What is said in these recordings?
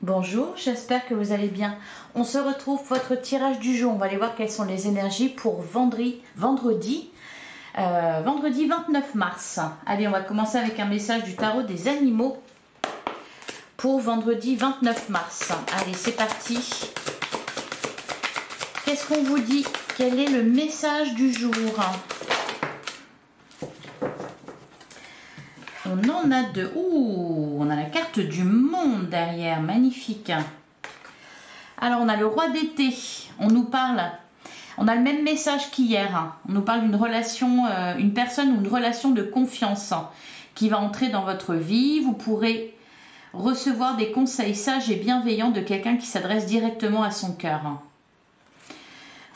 Bonjour, j'espère que vous allez bien. On se retrouve pour votre tirage du jour. On va aller voir quelles sont les énergies pour vendredi 29 mars. Allez, on va commencer avec un message du tarot des animaux pour vendredi 29 mars. Allez, c'est parti. Qu'est-ce qu'on vous dit? Quel est le message du jour? On en a deux. Ouh, on a la carte du monde derrière. Magnifique. Alors, on a le roi d'été. On nous parle. On a le même message qu'hier. On nous parle d'une relation, une personne ou une relation de confiance qui va entrer dans votre vie. Vous pourrez recevoir des conseils sages et bienveillants de quelqu'un qui s'adresse directement à son cœur.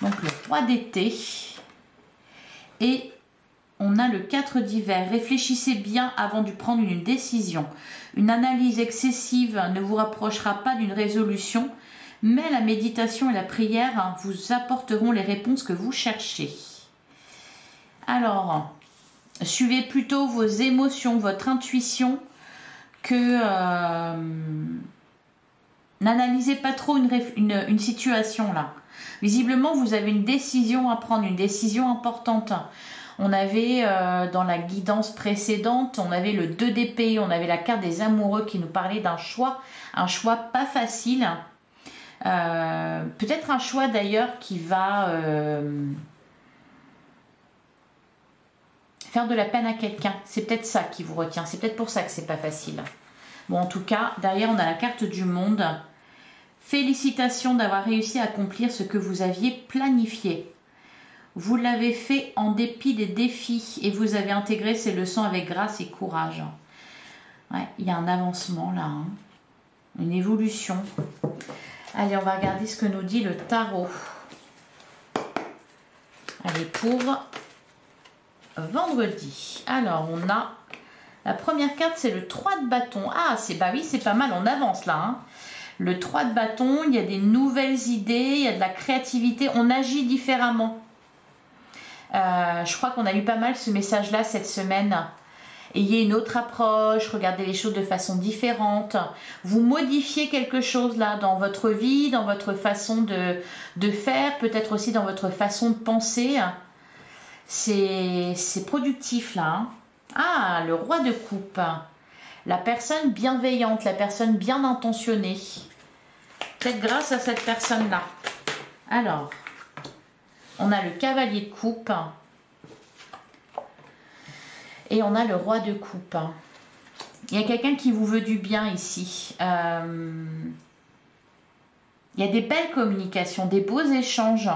Donc, le roi d'été. Et on a le 4 d'hiver. Réfléchissez bien avant de prendre une décision. Une analyse excessive ne vous rapprochera pas d'une résolution, mais la méditation et la prière vous apporteront les réponses que vous cherchez. Alors, suivez plutôt vos émotions, votre intuition, que n'analysez pas trop une situation là. Visiblement, vous avez une décision à prendre, une décision importante. On avait dans la guidance précédente, on avait le 2 d'épée, on avait la carte des amoureux qui nous parlait d'un choix, un choix pas facile. Peut-être un choix d'ailleurs qui va faire de la peine à quelqu'un. C'est peut-être ça qui vous retient, c'est peut-être pour ça que c'est pas facile. Bon, en tout cas, derrière on a la carte du monde. Félicitations d'avoir réussi à accomplir ce que vous aviez planifié. Vous l'avez fait en dépit des défis et vous avez intégré ces leçons avec grâce et courage. Ouais, il y a un avancement là, hein. Une évolution. Allez, on va regarder ce que nous dit le tarot. Allez, pour vendredi. Alors, on a la première carte, c'est le 3 de bâton. Ah, bah oui, c'est pas mal, on avance là, hein. Le 3 de bâton, il y a des nouvelles idées, il y a de la créativité, on agit différemment. Je crois qu'on a eu pas mal ce message-là cette semaine. Ayez une autre approche, regardez les choses de façon différente. Vous modifiez quelque chose là dans votre vie, dans votre façon de faire, peut-être aussi dans votre façon de penser. C'est productif là, hein. Ah, le roi de coupe. La personne bienveillante, la personne bien intentionnée. Peut-être grâce à cette personne-là. Alors, on a le cavalier de coupe. Et on a le roi de coupe. Il y a quelqu'un qui vous veut du bien ici. Il y a des belles communications, des beaux échanges.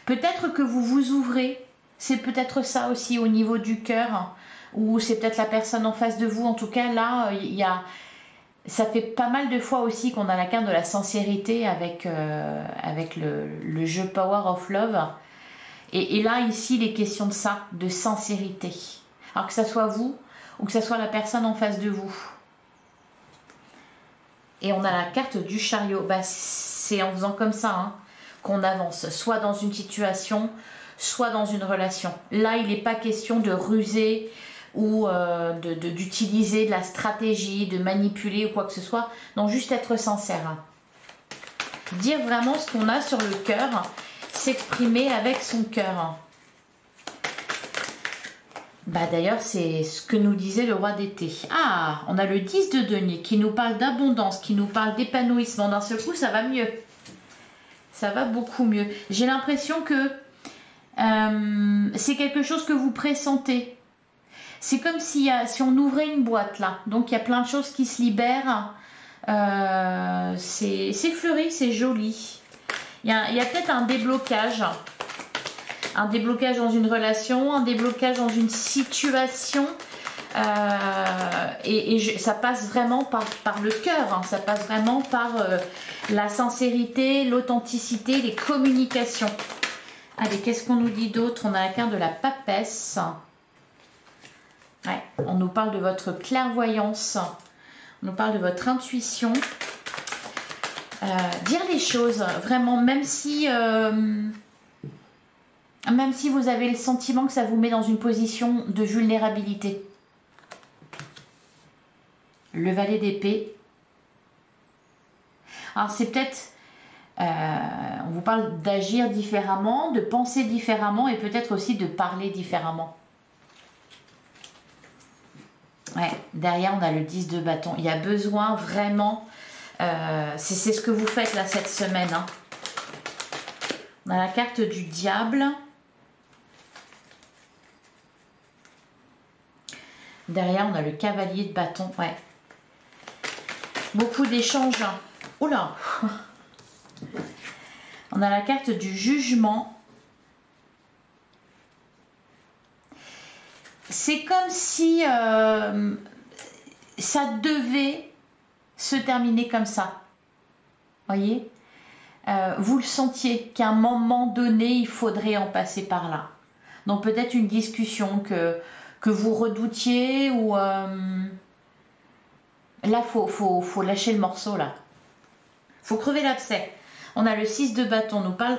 Peut-être que vous vous ouvrez. C'est peut-être ça aussi au niveau du cœur. Ou c'est peut-être la personne en face de vous. En tout cas, là, ça fait pas mal de fois aussi qu'on a la carte de la sincérité avec le jeu Power of Love. Et là, ici, il est question de ça, de sincérité. Alors que ça soit vous ou que ça soit la personne en face de vous. Et on a la carte du chariot. Bah, c'est en faisant comme ça, hein, qu'on avance. Soit dans une situation, soit dans une relation. Là, il n'est pas question de ruser ou d'utiliser de la stratégie, de manipuler ou quoi que ce soit. Non, juste être sincère. Hein. Dire vraiment ce qu'on a sur le cœur. S'exprimer avec son cœur. Bah d'ailleurs, c'est ce que nous disait le roi d'été. Ah, on a le 10 de denier qui nous parle d'abondance, qui nous parle d'épanouissement. D'un seul coup, ça va mieux. Ça va beaucoup mieux. J'ai l'impression que c'est quelque chose que vous pressentez. C'est comme si on ouvrait une boîte là. Donc il y a plein de choses qui se libèrent. C'est fleuri, c'est joli. Il y a peut-être un déblocage dans une relation, un déblocage dans une situation, ça passe vraiment par le cœur, hein, ça passe vraiment par la sincérité, l'authenticité, les communications. Allez, qu'est-ce qu'on nous dit d'autre? On a la carte de la papesse. Ouais, on nous parle de votre clairvoyance, on nous parle de votre intuition. Dire les choses, vraiment, même si vous avez le sentiment que ça vous met dans une position de vulnérabilité. le valet d'épée. Alors c'est peut-être, on vous parle d'agir différemment, de penser différemment et peut-être aussi de parler différemment. Ouais, derrière on a le 10 de bâton. Il y a besoin vraiment, c'est ce que vous faites là cette semaine. Hein. On a la carte du diable. Derrière on a le cavalier de bâton. Ouais. Beaucoup d'échanges. Oula. On a la carte du jugement. C'est comme si ça devait se terminer comme ça. Voyez, vous le sentiez qu'à un moment donné, il faudrait en passer par là. Donc peut-être une discussion que vous redoutiez ou là, faut lâcher le morceau là. Faut crever l'abcès. On a le 6 de bâton, on nous parle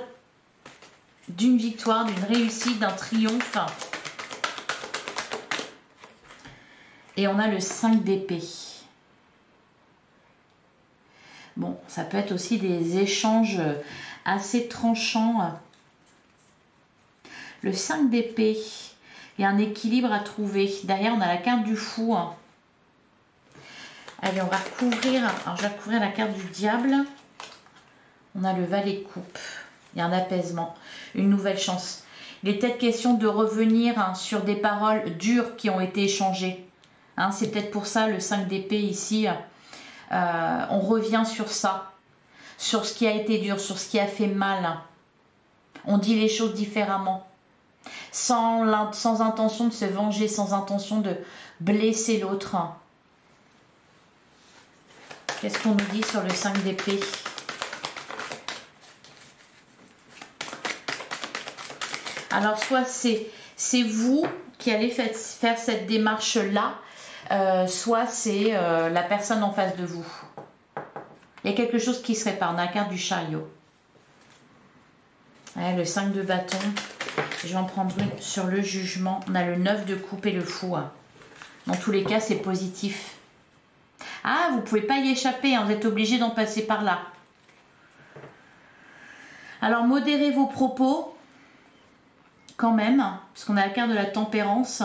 d'une victoire, d'une réussite, d'un triomphe. Et on a le 5 d'épée. Bon, ça peut être aussi des échanges assez tranchants. Le 5 d'épée, il y a un équilibre à trouver. Derrière, on a la carte du fou. Allez, on va recouvrir. Alors, je vais recouvrir la carte du diable. On a le valet de coupe. Il y a un apaisement, une nouvelle chance. Il est peut-être question de revenir sur des paroles dures qui ont été échangées. Hein, c'est peut-être pour ça le 5 d'épée ici. On revient sur ça, sur ce qui a été dur, sur ce qui a fait mal. On dit les choses différemment, sans intention de se venger, sans intention de blesser l'autre. Qu'est-ce qu'on nous dit sur le 5 d'épée? Alors, soit c'est vous qui allez faire cette démarche-là, soit c'est la personne en face de vous. Il y a quelque chose qui se répare. On a la carte du chariot. Ouais, le 5 de bâton. Je vais en prendre une sur le jugement. On a le 9 de coupe et le fou. Dans tous les cas, c'est positif. Ah, vous ne pouvez pas y échapper. Hein, vous êtes obligé d'en passer par là. Alors, modérez vos propos. Quand même. Parce qu'on a la carte de la tempérance.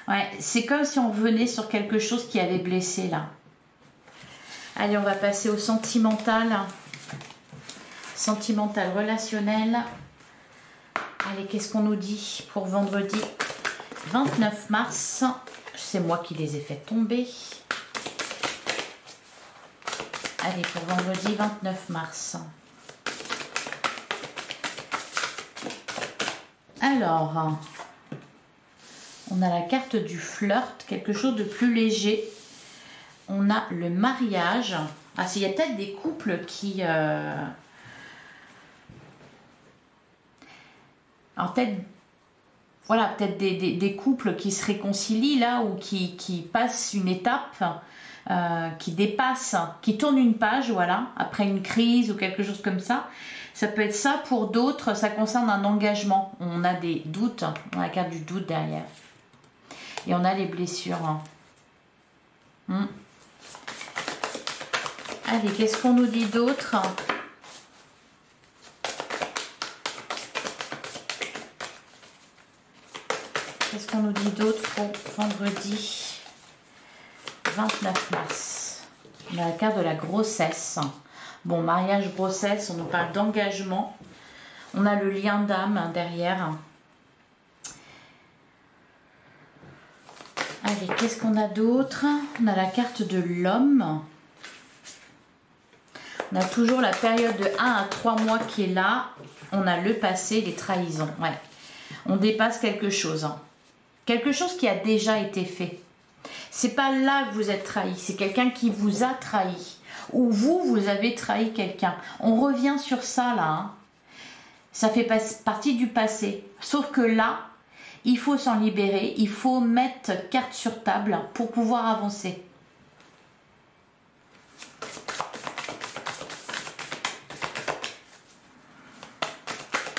Ouais, c'est comme si on revenait sur quelque chose qui avait blessé là. Allez, on va passer au sentimental. Sentimental, relationnel. Allez, qu'est-ce qu'on nous dit pour vendredi 29 mars? C'est moi qui les ai fait tomber. Allez, pour vendredi 29 mars. Alors, on a la carte du flirt, quelque chose de plus léger. On a le mariage. Ah, il y a peut-être des couples qui... Alors, peut-être... Voilà, peut-être des couples qui se réconcilient là, ou qui passent une étape, qui dépassent, qui tournent une page, voilà, après une crise ou quelque chose comme ça. Ça peut être ça. Pour d'autres, ça concerne un engagement. On a des doutes, on a la carte du doute derrière. Et on a les blessures. Allez, qu'est-ce qu'on nous dit d'autre? Qu'est-ce qu'on nous dit d'autre pour vendredi 29 mars? On a la carte de la grossesse. Bon, mariage, grossesse, on nous parle d'engagement. On a le lien d'âme derrière. Allez, qu'est-ce qu'on a d'autre? On a la carte de l'homme. On a toujours la période de 1 à 3 mois qui est là. On a le passé, les trahisons. Ouais. On dépasse quelque chose. Quelque chose qui a déjà été fait. C'est pas là que vous êtes trahi. C'est quelqu'un qui vous a trahi. Ou vous avez trahi quelqu'un. On revient sur ça là. Ça fait partie du passé. Sauf que là, il faut s'en libérer. Il faut mettre carte sur table pour pouvoir avancer.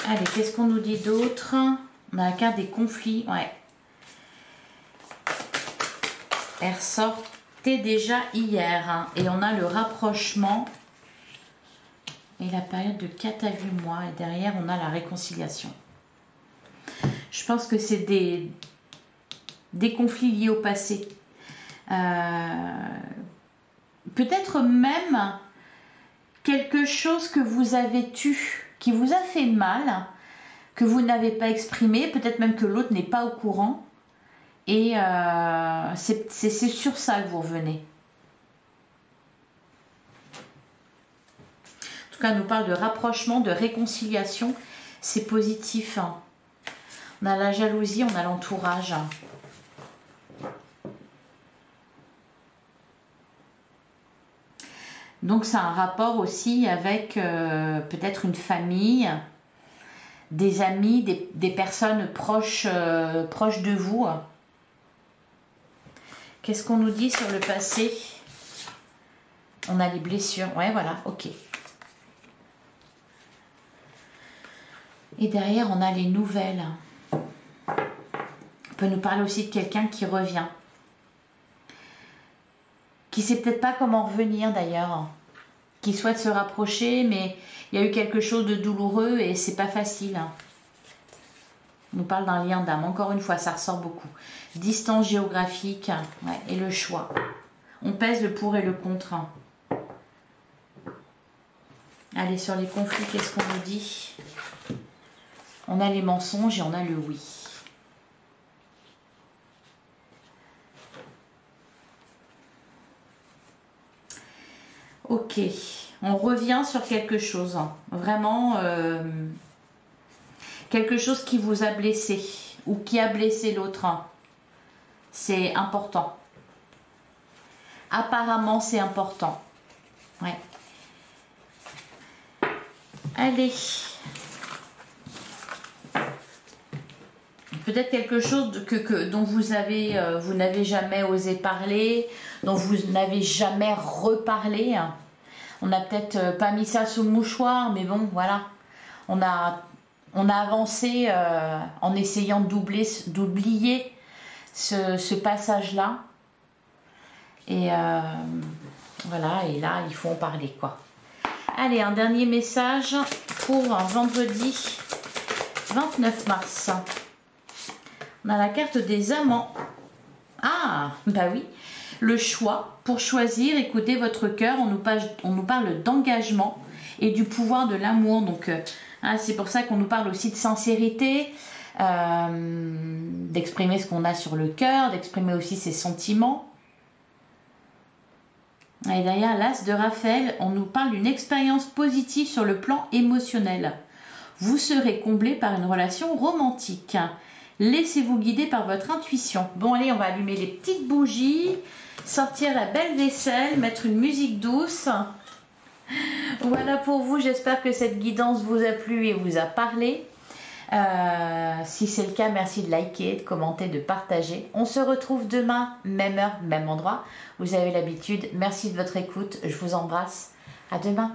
Allez, qu'est-ce qu'on nous dit d'autre? On a la carte des conflits. Ouais. Elle ressortait déjà hier. Hein, et on a le rapprochement et la période de 4 à 8 mois. Et derrière, on a la réconciliation. Je pense que c'est des conflits liés au passé. Peut-être même quelque chose que vous avez eu, qui vous a fait mal, que vous n'avez pas exprimé, peut-être même que l'autre n'est pas au courant. Et c'est sur ça que vous revenez. En tout cas, on nous parle de rapprochement, de réconciliation. C'est positif. Hein. On a la jalousie, on a l'entourage. Donc, c'est un rapport aussi avec peut-être une famille, des amis, des personnes proches de vous. Qu'est-ce qu'on nous dit sur le passé? On a les blessures. Ouais, voilà, ok. Et derrière, on a les nouvelles. On peut nous parler aussi de quelqu'un qui revient. Qui ne sait peut-être pas comment revenir d'ailleurs. Qui souhaite se rapprocher, mais il y a eu quelque chose de douloureux et c'est pas facile. On nous parle d'un lien d'âme. Encore une fois, ça ressort beaucoup. Distance géographique, ouais, et le choix. On pèse le pour et le contre. Allez, sur les conflits, qu'est-ce qu'on nous dit? On a les mensonges et on a le oui. Ok, on revient sur quelque chose. Vraiment, quelque chose qui vous a blessé ou qui a blessé l'autre. C'est important. Apparemment, c'est important. Ouais. Allez. Peut-être quelque chose dont vous n'avez jamais osé parler, dont vous n'avez jamais reparlé. On n'a peut-être pas mis ça sous le mouchoir, mais bon, voilà. On a avancé en essayant d'oublier ce passage-là. Et voilà, et là, il faut en parler, quoi. Allez, un dernier message pour vendredi 29 mars. On a la carte des amants. Ah, bah oui. Le choix. Pour choisir, écoutez votre cœur. On nous parle d'engagement et du pouvoir de l'amour. Donc, c'est pour ça qu'on nous parle aussi de sincérité, d'exprimer ce qu'on a sur le cœur, d'exprimer aussi ses sentiments. Et derrière l'As de Raphaël, on nous parle d'une expérience positive sur le plan émotionnel. Vous serez comblé par une relation romantique. Laissez-vous guider par votre intuition. Bon, allez, on va allumer les petites bougies, sortir la belle vaisselle, mettre une musique douce. Voilà pour vous. J'espère que cette guidance vous a plu et vous a parlé. Si c'est le cas, merci de liker, de commenter, de partager. On se retrouve demain, même heure, même endroit. Vous avez l'habitude. Merci de votre écoute. Je vous embrasse. À demain.